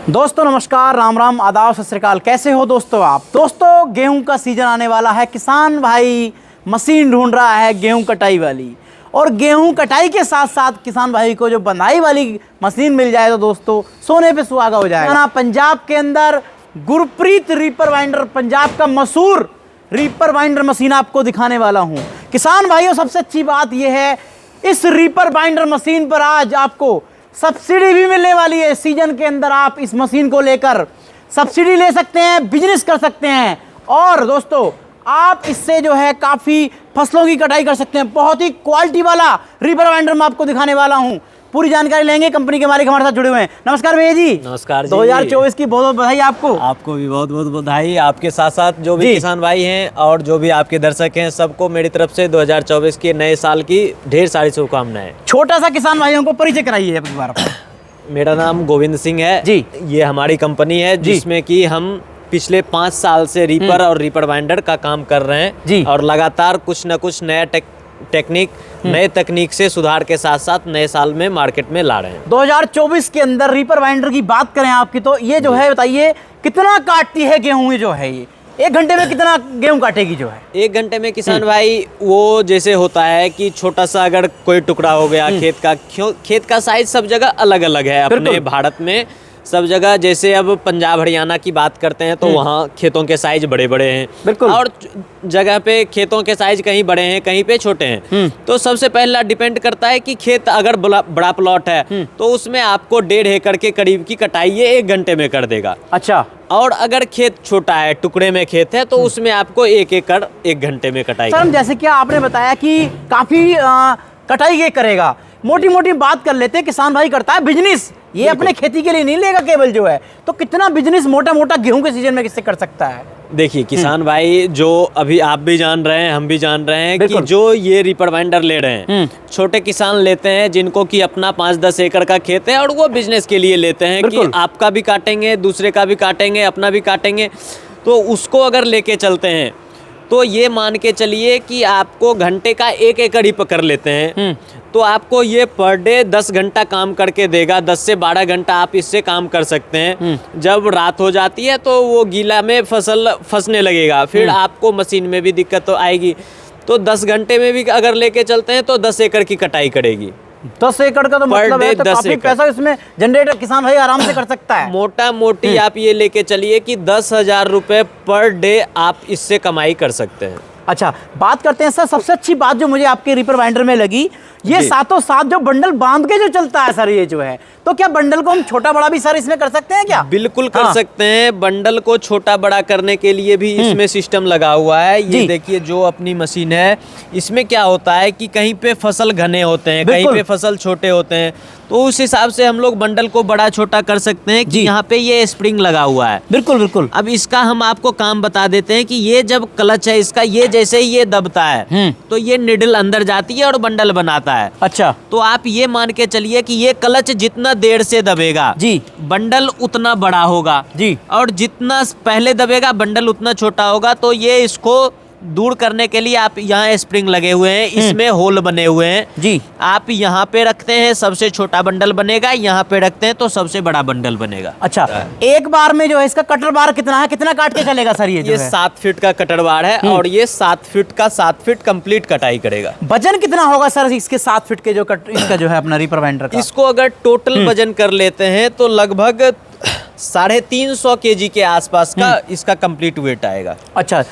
दोस्तों नमस्कार, राम राम, आदाब, सत श्री अकाल। कैसे हो दोस्तों आप? दोस्तों गेहूं का सीजन आने वाला है। किसान भाई मशीन ढूंढ रहा है गेहूं कटाई वाली, और गेहूं कटाई के साथ साथ किसान भाई को जो बंधाई वाली मशीन मिल जाए तो दोस्तों सोने पे सुहागा हो जाएगा। पंजाब के अंदर गुरप्रीत रीपर बाइंडर, पंजाब का मशहूर रीपर बाइंडर मशीन आपको दिखाने वाला हूँ। किसान भाइयों, सबसे अच्छी बात यह है इस रीपर बाइंडर मशीन पर आज आपको सब्सिडी भी मिलने वाली है। सीजन के अंदर आप इस मशीन को लेकर सब्सिडी ले सकते हैं, बिजनेस कर सकते हैं, और दोस्तों आप इससे जो है काफ़ी फसलों की कटाई कर सकते हैं। बहुत ही क्वालिटी वाला रीपर बाइंडर मैं आपको दिखाने वाला हूं। पूरी जानकारी लेंगे, कंपनी के मालिक हमारे साथ जुड़े हुए हैं। नमस्कार भैया जी। नमस्कार जी। 2024 की बहुत बहुत बधाई आपको। आपको भी बहुत बहुत बधाई। आपके साथ साथ जो भी किसान भाई हैं और जो भी आपके दर्शक हैं, सबको मेरी तरफ से 2024 के नए साल की ढेर सारी शुभकामनाएं। छोटा सा किसान भाइयों को परिचय कराइए एक बार। मेरा नाम गोविंद सिंह है जी। ये हमारी कंपनी है जिसमें कि हम पिछले 5 साल से रीपर और रीपर बाइंडर का काम कर रहे हैं जी। और लगातार कुछ न कुछ नया टेक्निक नए तकनीक से सुधार के साथ साथ नए साल में मार्केट में ला रहे हैं। 2024 के अंदर रीपर बाइंडर की बात करें आपकी, तो ये जो है बताइए कितना काटती है गेहूं? जो है ये 1 घंटे में कितना गेहूं काटेगी? जो है 1 घंटे में किसान भाई, वो जैसे होता है कि छोटा सा अगर कोई टुकड़ा हो गया खेत का साइज सब जगह अलग अलग है अपने भारत में सब जगह। जैसे अब पंजाब हरियाणा की बात करते हैं तो वहाँ खेतों के साइज बड़े बड़े हैं, बिल्कुल, और जगह पे खेतों के साइज कहीं बड़े हैं कहीं पे छोटे हैं। तो सबसे पहला डिपेंड करता है कि खेत अगर बड़ा प्लॉट है तो उसमें आपको 1.5 एकड़ के करीब की कटाई ये 1 घंटे में कर देगा। अच्छा। और अगर खेत छोटा है, टुकड़े में खेत है, तो उसमें आपको 1 एकड़ 1 घंटे में कटाई। सर, जैसे कि आपने बताया कि काफी कटाई ये करेगा, मोटी मोटी बात कर लेते हैं। किसान भाई करता है बिजनेस, ये अपने खेती के लिए नहीं लेगा केवल जो है, तो कितना बिजनेस मोटा मोटा गेहूं के सीजन में किससे कर सकता है? देखिए किसान भाई, जो अभी आप भी जान रहे हैं, हम भी जान रहे हैं कि जो ये रीपर बाइंडर ले रहे हैं, छोटे किसान लेते हैं जिनको कि अपना 5-10 एकड़ का खेत है, और वो बिजनेस के लिए लेते हैं कि आपका भी काटेंगे, दूसरे का भी काटेंगे, अपना भी काटेंगे। तो उसको अगर लेके चलते हैं तो ये मान के चलिए कि आपको घंटे का 1 एकड़ ही पकड़ लेते हैं तो आपको ये पर डे 10 घंटा काम करके देगा। 10 से 12 घंटा आप इससे काम कर सकते हैं। जब रात हो जाती है तो वो गीला में फसल फंसने लगेगा, फिर आपको मशीन में भी दिक्कत तो आएगी। तो 10 घंटे में भी अगर लेके चलते हैं तो 10 एकड़ की कटाई करेगी। 10 एकड़ का तो मतलब है, तो काफी पैसा इसमें जनरेटर किसान भाई आराम से कर सकता है। मोटा मोटी आप ये लेके चलिए कि 10,000 रुपए पर डे आप इससे कमाई कर सकते हैं। अच्छा, बात करते हैं सर, सबसे अच्छी बात जो मुझे आपके रीपर बाइंडर में लगी, ये साथों साथ जो बंडल बांध के जो चलता है सर, ये जो है, तो क्या बंडल को हम छोटा बड़ा भी सर इसमें कर सकते हैं क्या? बिल्कुल कर सकते हैं। बंडल को छोटा बड़ा करने के लिए भी इसमें सिस्टम लगा हुआ है। ये देखिए जो अपनी मशीन है, इसमें क्या होता है कि कहीं पे फसल घने होते हैं, कहीं पे फसल छोटे होते हैं, तो उस हिसाब से हम लोग बंडल को बड़ा छोटा कर सकते हैं कि यहाँ पे ये स्प्रिंग लगा हुआ है। बिल्कुल बिल्कुल। अब इसका हम आपको काम बता देते हैं कि ये जब क्लच है इसका, ये जैसे ही ये दबता है तो ये निडल अंदर जाती है और बंडल बनाता है। अच्छा। तो आप ये मान के चलिए कि ये क्लच जितना देर से दबेगा जी, बंडल उतना बड़ा होगा जी, और जितना पहले दबेगा बंडल उतना छोटा होगा। तो ये इसको दूर करने के लिए आप यहाँ स्प्रिंग लगे हुए हैं, इसमें होल बने हुए हैं जी। आप यहाँ पे रखते हैं सबसे छोटा बंडल बनेगा, यहाँ पे रखते हैं तो सबसे बड़ा बंडल बनेगा। अच्छा, एक बार में जो है इसका कटर बार कितना है, कितना काट के चलेगा सर? ये 7 फीट का कटर बार है और ये 7 फीट का 7 फीट कंप्लीट कटाई करेगा। वजन कितना होगा सर इसके 7 फीट के जो इसका जो है अपना रीपर बाइंडर का? इसको अगर टोटल वजन कर लेते हैं तो लगभग 350 kg के आसपास का इसका कंप्लीट वेट आएगा। अच्छा,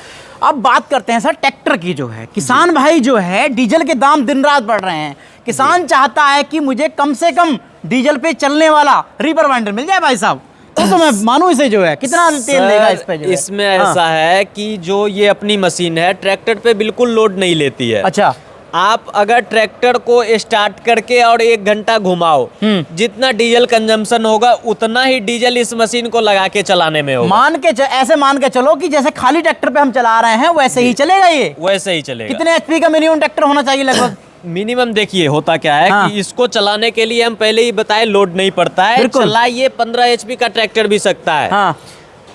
अब बात करते हैं सर ट्रैक्टर की। जो है किसान भाई जो है डीजल के दाम दिन रात बढ़ रहे हैं, किसान चाहता है कि मुझे कम से कम डीजल पे चलने वाला रीपर बाइंडर मिल जाए भाई साहब, तो मैं मानूं इसे जो है कितना तेल लेगा इस पे? इसमें ऐसा है कि जो ये अपनी मशीन है ट्रैक्टर पे बिल्कुल लोड नहीं लेती है। अच्छा, आप अगर ट्रैक्टर को स्टार्ट करके और 1 घंटा घुमाओ, जितना डीजल कंजम्पशन होगा उतना ही डीजल इस मशीन को लगा के चलाने में होगा। ऐसे मान के चलो कि जैसे खाली ट्रैक्टर पे हम चला रहे हैं वैसे ही चलेगा ये? वैसे ही चलेगा। कितने एचपी का मिनिमम ट्रैक्टर होना चाहिए लगभग? मिनिमम देखिए होता क्या है कि इसको चलाने के लिए हम पहले ही बताए लोड नहीं पड़ता है। चला ये 15 एचपी का ट्रैक्टर भी सकता है,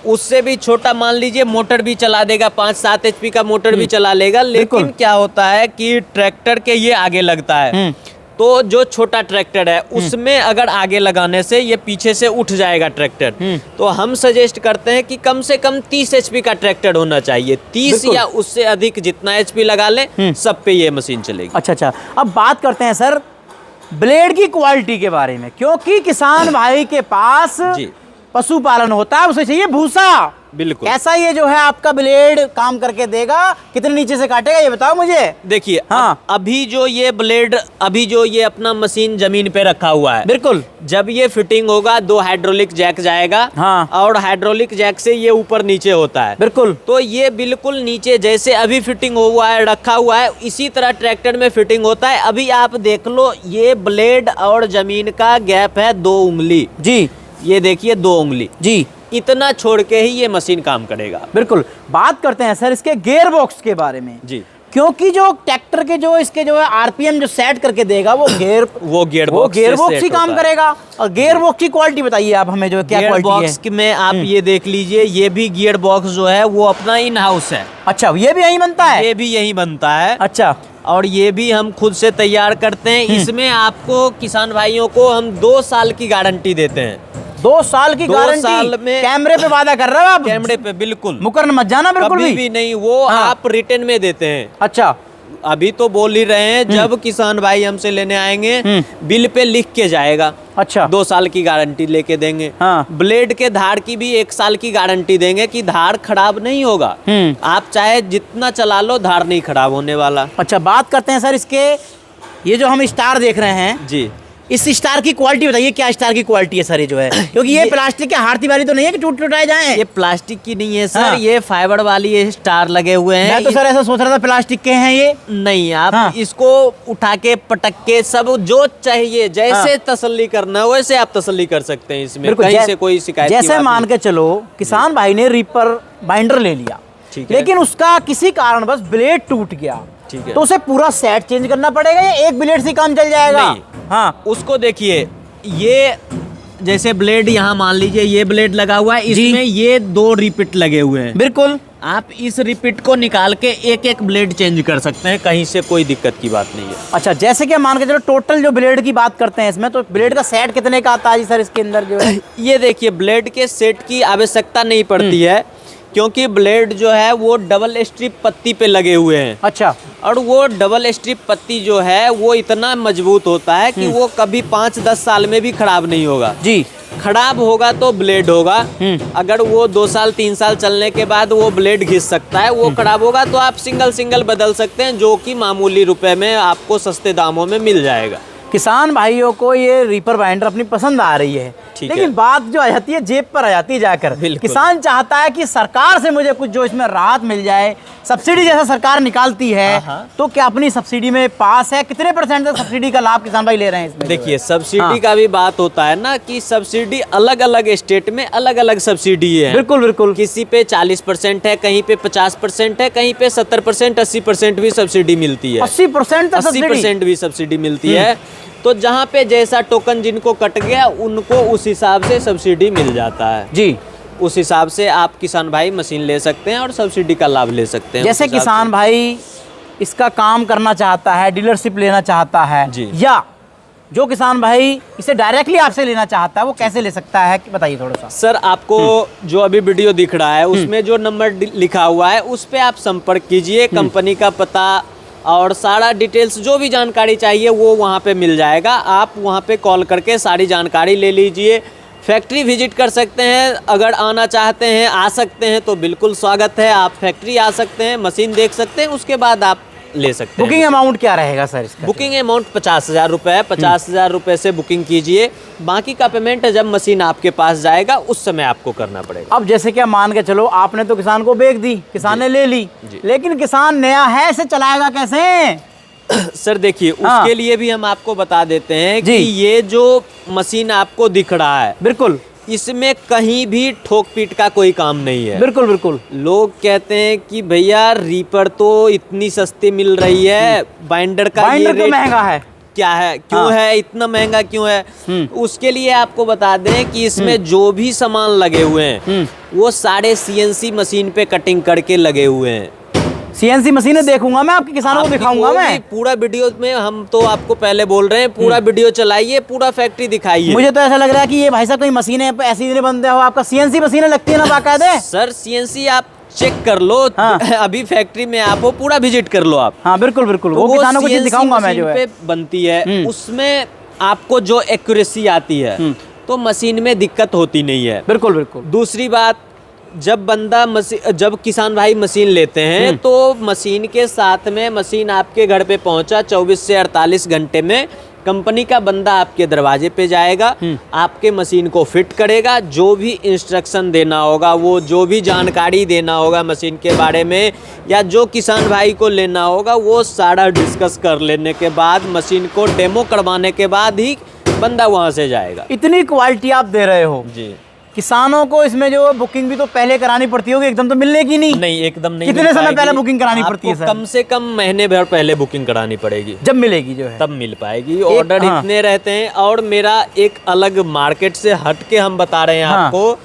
उससे भी छोटा मान लीजिए मोटर भी चला देगा, 5-7 एचपी का मोटर भी चला लेगा। लेकिन क्या होता है कि ट्रैक्टर के ये आगे लगता है तो जो छोटा ट्रैक्टर है उसमें अगर आगे लगाने से ये पीछे से उठ जाएगा ट्रैक्टर। तो हम सजेस्ट करते हैं कि कम से कम 30 HP का ट्रैक्टर होना चाहिए। 30 या उससे अधिक जितना HP लगा ले सब पे ये मशीन चलेगी। अच्छा, अब बात करते हैं सर ब्लेड की क्वालिटी के बारे में, क्योंकि किसान भाई के पास पशुपालन होता है, उसे चाहिए भूसा। बिल्कुल। कैसा ये जो है आपका ब्लेड काम करके देगा, कितने नीचे से काटेगा ये बताओ मुझे। देखिए अभी जो ये ब्लेड, अभी जो ये अपना मशीन जमीन पे रखा हुआ है, बिल्कुल, जब ये फिटिंग होगा 2 हाइड्रोलिक जैक जाएगा। और हाइड्रोलिक जैक से ये ऊपर नीचे होता है। बिल्कुल। तो ये बिल्कुल नीचे जैसे अभी फिटिंग हुआ है, रखा हुआ है, इसी तरह ट्रैक्टर में फिटिंग होता है। अभी आप देख लो, ये ब्लेड और जमीन का गैप है 2 उंगली। जी, ये देखिए 2 उंगली जी, इतना छोड़ के ही ये मशीन काम करेगा। बिल्कुल। बात करते हैं सर इसके गियर बॉक्स के बारे में। जी, क्योंकि जो ट्रैक्टर के जो इसके जो है आरपीएम जो सेट करके देगा वो गियर बॉक्स ही काम करेगा। और गियर बॉक्स की क्वालिटी बताइए आप हमें, जो क्या क्वालिटी है बॉक्स में आप ये देख लीजिए, ये भी गियर बॉक्स जो है वो अपना इन हाउस है। अच्छा, ये भी यही बनता है? ये भी यही बनता है। अच्छा, और ये भी हम खुद से तैयार करते हैं। इसमें आपको किसान भाइयों को हम 2 साल की गारंटी देते हैं। 2 साल की गारंटी? 2 साल में कैमरे पे वादा कर रहे हो आप? कैमरे पे बिल्कुल, मुकर मत जाना बिल्कुल भी नहीं, वो आप रिटर्न में देते हैं। अच्छा, अभी तो बोल ही रहे हैं, जब किसान भाई हमसे लेने आएंगे बिल पे लिख के जाएगा। अच्छा, 2 साल की गारंटी लेके देंगे। ब्लेड के धार की भी 1 साल की गारंटी देंगे कि धार खराब नहीं होगा। आप चाहे जितना चला लो, धार नहीं खराब होने वाला। अच्छा, बात करते हैं सर इसके, ये जो हम स्टार देख रहे हैं जी, इस स्टार की क्वालिटी बताइए, क्या स्टार की क्वालिटी है सर ये जो है? क्योंकि ये प्लास्टिक के हारती वाली तो नहीं है कि टूटाए जाएं। ये प्लास्टिक की नहीं है सर, ये फाइबर वाली ये स्टार लगे हुए हैं। मैं तो सर ऐसा सोच रहा था प्लास्टिक के हैं ये। नहीं, आप इसको उठा के पटक के सब जो चाहिए जैसे तसल्ली करना है वैसे आप तसल्ली कर सकते हैं। इसमें कहीं से कोई शिकायत की बात जैसे मान के चलो किसान भाई ने रीपर बाइंडर ले लिया, लेकिन उसका किसी कारण बस ब्लेड टूट गया, ठीक है, तो उसे पूरा सेट चेंज करना पड़ेगा या एक ब्लेड से काम चल जाएगा? हाँ, उसको देखिए, ये जैसे ब्लेड यहाँ मान लीजिए ये ब्लेड लगा हुआ है, इसमें ये 2 रिपीट लगे हुए हैं। बिल्कुल, आप इस रिपीट को निकाल के एक ब्लेड चेंज कर सकते हैं, कहीं से कोई दिक्कत की बात नहीं है। अच्छा, जैसे कि मान के चलो टोटल जो ब्लेड की बात करते हैं इसमें, तो ब्लेड का सेट कितने का आता है सर इसके अंदर जो है? ये देखिए, ब्लेड के सेट की आवश्यकता नहीं पड़ती है, क्योंकि ब्लेड जो है वो डबल स्ट्रिप पत्ती पे लगे हुए हैं। अच्छा, और वो डबल स्ट्रिप पत्ती जो है वो इतना मजबूत होता है कि वो कभी 5-10 साल में भी खराब नहीं होगा जी। खराब होगा तो ब्लेड होगा, अगर वो 2 साल 3 साल चलने के बाद वो ब्लेड घिस सकता है, वो खराब होगा तो आप सिंगल बदल सकते हैं, जो कि मामूली रुपए में आपको सस्ते दामों में मिल जाएगा। किसान भाइयों को ये रीपर बाइंडर अपनी पसंद आ रही है, लेकिन बात जो आ जाती है जेब पर आ जाती है जाकर। किसान चाहता है कि सरकार से मुझे कुछ जो इसमें राहत मिल जाए, सब्सिडी जैसा सरकार निकालती है, तो क्या अपनी सब्सिडी में पास है? कितने % तक सब्सिडी का लाभ किसान भाई ले रहे हैं इसमें? देखिए, सब्सिडी का भी बात होता है ना कि सब्सिडी अलग अलग स्टेट में अलग अलग सब्सिडी है। बिल्कुल बिल्कुल, किसी पे 40% है, कहीं पे 50% है, कहीं पे 70% 80% भी सब्सिडी मिलती है। 80% भी सब्सिडी मिलती है। तो जहाँ पे जैसा टोकन जिनको कट गया उनको उस हिसाब से सब्सिडी मिल जाता है जी। उस हिसाब से आप किसान भाई मशीन ले सकते हैं और सब्सिडी का लाभ ले सकते हैं। जैसे किसान भाई इसका काम करना चाहता है, डीलरशिप लेना चाहता है जी, या जो किसान भाई इसे डायरेक्टली आपसे लेना चाहता है वो कैसे ले सकता है, बताइए थोड़ा सा। सर, आपको जो अभी वीडियो दिख रहा है उसमें जो नंबर लिखा हुआ है उस पे आप संपर्क कीजिए। कंपनी का पता और सारा डिटेल्स जो भी जानकारी चाहिए वो वहाँ पे मिल जाएगा। आप वहाँ पे कॉल करके सारी जानकारी ले लीजिए। फैक्ट्री विजिट कर सकते हैं, अगर आना चाहते हैं आ सकते हैं तो बिल्कुल स्वागत है। आप फैक्ट्री आ सकते हैं, मशीन देख सकते हैं, उसके बाद आप ले सकते हैं। बुकिंग अमाउंट क्या रहेगा सर इसका? बुकिंग अमाउंट 50,000 रुपये है। 50,000 रुपये से बुकिंग कीजिए, बाकी का पेमेंट जब मशीन आपके पास जाएगा उस समय आपको करना पड़ेगा। अब जैसे क्या मान के चलो आपने तो किसान को बेच दी, किसान ने ले ली, लेकिन किसान नया है, इसे चलाएगा कैसे? सर देखिए, उसके लिए भी हम आपको बता देते हैं कि ये जो मशीन आपको दिख रहा है, बिल्कुल इसमें कहीं भी ठोक पीट का कोई काम नहीं है। बिल्कुल बिल्कुल। लोग कहते हैं कि भैया रीपर तो इतनी सस्ती मिल रही है, बाइंडर का ये रेट महंगा है, क्या है, क्यों है इतना महंगा क्यों है? उसके लिए आपको बता दें कि इसमें जो भी सामान लगे हुए हैं वो सारे CNC मशीन पे कटिंग करके लगे हुए हैं। CNC मशीनें देखूंगा मैं, आपके किसानों को दिखाऊंगा मैं। पूरा वीडियो में हम तो आपको पहले बोल रहे हैं, पूरा वीडियो चलाइए, पूरा फैक्ट्री दिखाइए। मुझे तो ऐसा लग रहा है कि ये भाई साहब कोई मशीनें ऐसी नहीं बनते हो, आपका CNC मशीनें लगती है ना बाकायदे। सर CNC आप चेक कर लो। हाँ। अभी फैक्ट्री में आप हो, पूरा विजिट कर लो आप। हाँ बिल्कुल बिल्कुल, तो वो किसानों को CNC दिखाऊंगा मैं जो है। पे बनती है, उसमें आपको जो एक्यूरेसी आती है तो मशीन में दिक्कत होती नहीं है। बिल्कुल बिल्कुल। दूसरी बात, जब किसान भाई मशीन लेते हैं तो मशीन के साथ में मशीन आपके घर पे पहुंचा 24 से 48 घंटे में कंपनी का बंदा आपके दरवाजे पे जाएगा, आपके मशीन को फिट करेगा, जो भी इंस्ट्रक्शन देना होगा, वो जो भी जानकारी देना होगा मशीन के बारे में, या जो किसान भाई को लेना होगा, वो सारा डिस्कस कर लेने के बाद, मशीन को डेमो करवाने के बाद ही बंदा वहाँ से जाएगा। इतनी क्वालिटी आप दे रहे हो जी। किसानों को इसमें जो बुकिंग भी तो पहले करानी पड़ती होगी, एकदम तो मिलने की नहीं। नहीं, एकदम नहीं। कितने समय पहले बुकिंग करानी पड़ती है सर? कम से कम महीने भर पहले बुकिंग करानी पड़ेगी, जब मिलेगी जो है तब मिल पाएगी। ऑर्डर इतने रहते हैं। और मेरा एक अलग मार्केट से हट के हम बता रहे हैं आपको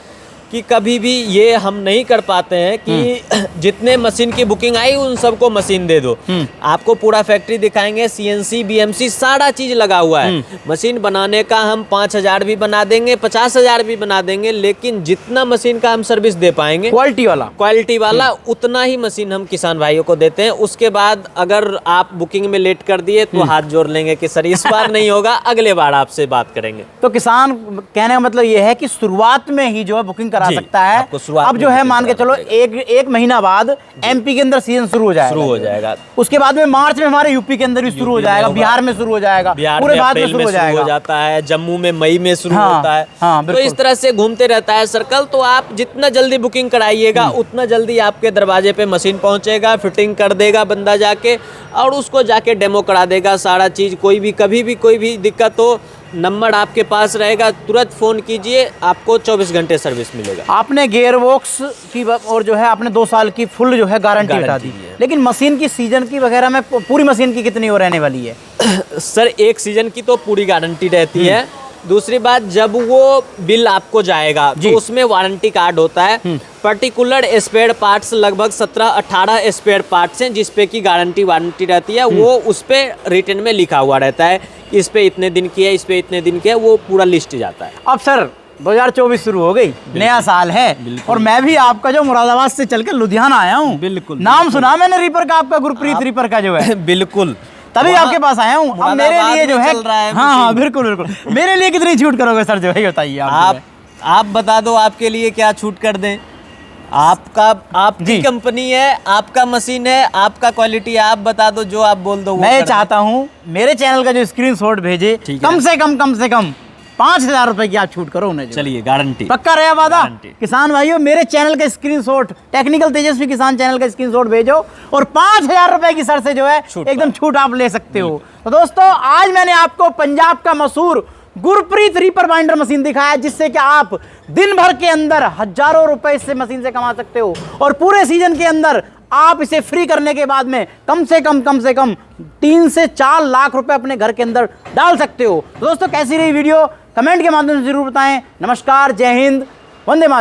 कि कभी भी ये हम नहीं कर पाते हैं कि जितने मशीन की बुकिंग आई उन सबको मशीन दे दो। आपको पूरा फैक्ट्री दिखाएंगे, CNC BMC सारा चीज लगा हुआ है। मशीन बनाने का हम 5000 भी बना देंगे, 50,000 भी बना देंगे, लेकिन जितना मशीन का हम सर्विस दे पाएंगे क्वालिटी वाला उतना ही मशीन हम किसान भाइयों को देते हैं। उसके बाद अगर आप बुकिंग में लेट कर दिए तो हाथ जोड़ लेंगे कि सर इस बार नहीं होगा, अगले बार आपसे बात करेंगे। तो किसान कहने का मतलब ये है कि शुरुआत में ही जो है बुकिंग करा सकता है। अब जो है मान के चलो एक महीना बाद MP के अंदर सीजन शुरू हो जाएगा। उसके बाद में मार्च में हमारे यूपी के अंदर भी शुरू हो जाएगा, बिहार में शुरू हो जाएगा, पूरे भारत में शुरू हो जाता है, जम्मू में मई में शुरू होता है। तो इस तरह से घूमते रहता है सर्कल। तो आप जितना जल्दी बुकिंग कराइएगा उतना जल्दी आपके दरवाजे पे मशीन पहुंचेगा, फिटिंग कर देगा बंदा जाके, और उसको जाके डेमो करा देगा सारा चीज। कभी भी कोई भी दिक्कत हो, नंबर आपके पास रहेगा, तुरंत फोन कीजिए, आपको 24 घंटे सर्विस मिलेगा। आपने गियर बॉक्स की और जो है आपने 2 साल की फुल जो है गारंटी बता दी, लेकिन मशीन की सीजन की वगैरह में पूरी मशीन की कितनी हो रहने वाली है? सर एक सीजन की तो पूरी गारंटी रहती है। दूसरी बात, जब वो बिल आपको जाएगा तो उसमें वारंटी कार्ड होता है। पर्टिकुलर स्पेयर पार्ट्स लगभग 17-18 स्पेयर पार्ट्स हैं जिस पे की गारंटी वारंटी रहती है। वो उस पे रिटर्न में लिखा हुआ रहता है, इस पे इतने दिन की है, इस पे इतने दिन की है, वो पूरा लिस्ट जाता है। अब सर 2024 शुरू हो गई, नया साल है, और मैं भी आपका जो मुरादाबाद से चलकर लुधियाना आया हूँ। बिल्कुल, नाम सुना मैंने रीपर का, आपका गुरप्रीत रीपर का जो है। बिल्कुल, तभी आपके पास आया हूँ। अब मेरे लिए जो है हाँ बिल्कुल बिल्कुल, मेरे लिए कितनी छूट करोगे सर जो है बताइए आप बता दो आपके लिए क्या छूट कर दें। आपकी कंपनी है, आपका मशीन है, आपका क्वालिटी है, आप बता दो, जो आप बोल दो। मैं चाहता हूँ मेरे चैनल का जो स्क्रीनशॉट भेजे कम से कम 5,000 रुपए की आप छूट करो उन्हें। चलिए, गारंटी पक्का रहा वादा। किसान भाइयों, मेरे चैनल का स्क्रीनशॉट, टेक्निकल तेजस्वी किसान चैनल का स्क्रीनशॉट भेजो और 5,000 रुपए की सर से जो है एकदम छूट आप ले सकते हो। तो दोस्तों, आज मैंने आपको पंजाब का मशहूर गुरप्रीत रीपर बाइंडर मशीन दिखाया, जिससे कि आप दिन भर के अंदर हजारों रुपए इस मशीन से कमा सकते हो, और पूरे सीजन के अंदर आप इसे फ्री करने के बाद में कम से कम 3 से 4 लाख रुपए अपने घर के अंदर डाल सकते हो। तो दोस्तों, कैसी रही वीडियो कमेंट के माध्यम से जरूर बताएं। नमस्कार, जय हिंद, वंदे मातरम।